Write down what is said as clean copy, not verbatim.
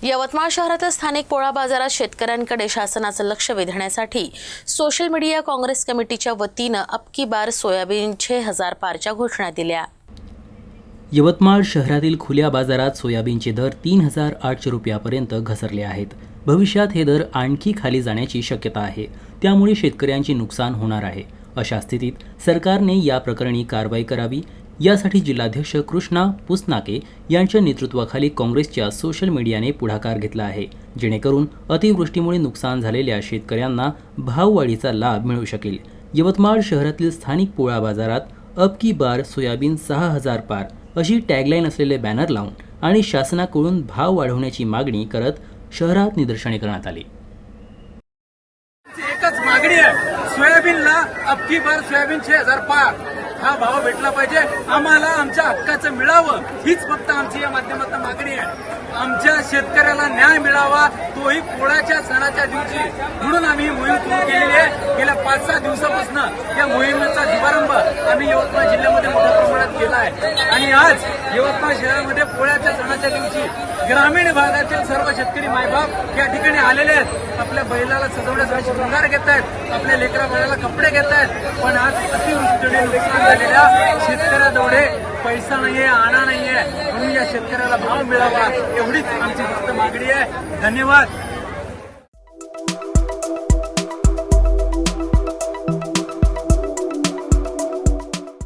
यवतमाळ शहरातील स्थानिक पोळा बाजारात शेतकऱ्यांकडे शासनाचं लक्ष वेधण्यासाठी सोशल मीडिया काँग्रेस कमिटीच्या वतीनं अब की बार सोयाबीन 6000 पारच्या घोषणा दिल्या। यवतमाळ शहरातील खुल्या बाजारात सोयाबीनचे दर 3800 रुपयापर्यंत घसरले आहेत। भविष्यात हे दर आणखी खाली जाण्याची शक्यता आहे, त्यामुळे शेतकऱ्यांचे नुकसान होणार आहे। अशा स्थितीत सरकारने या प्रकरणी कारवाई करावी, यासाठी जिल्हाध्यक्ष कृष्णा पुसनाके यांच्या नेतृत्वाखाली काँग्रेसच्या सोशल मीडियाने पुढाकार घेतला आहे, जेणेकरून अतिवृष्टीमुळे नुकसान झालेल्या शेतकऱ्यांना भाववाढीचा लाभ मिळू शकेल। यवतमाळ शहरातील स्थानिक पोळा बाजारात अब की बार सोयाबीन 6000 पार अशी टॅगलाईन असलेले बॅनर लावून आणि शासनाकडून भाव वाढवण्याची मागणी करत शहरात निदर्शने करण्यात आली। एकच मागणी आहे, सोयाबीनला अब की बार सोयाबीन 6000 पार हा भाव भेटला पाहिजे। आम्हाला आमच्या हक्काचं मिळावं, हीच फक्त आमची या माध्यमातून मागणी आहे। आमच्या शेतकऱ्याला न्याय मिळावा, तोही पोळ्याच्या सणाच्या दिवशी, म्हणून आम्ही ही मोहीम सुरू केलेली आहे। गेल्या 5-6 दिवसापासून या मोहिमेचा शुभारंभ आम्ही यवतमाळ जिल्ह्यामध्ये मोठ्या प्रमाणात केला आहे। आणि आज यवतमाळ शहरामध्ये पोळ्याच्या सणाच्या दिवशी ग्रामीण भागातील सर्व शेतकरी मायबाप या ठिकाणी आलेले आहेत। आपल्या बैलाला सजवण्यासाठी शृंगार घेत आहेत, आपल्या लेकरा बाळाला कपडे घेत आहेत। पण आज अतिवृष्टीने नुकसान झालेल्या शेतकऱ्याजवळ पैसा नाहीये, आणा नाहीये, म्हणून या शेतकऱ्याला भाव मिळावा एवढीच आमची फक्त मागणी आहे। धन्यवाद।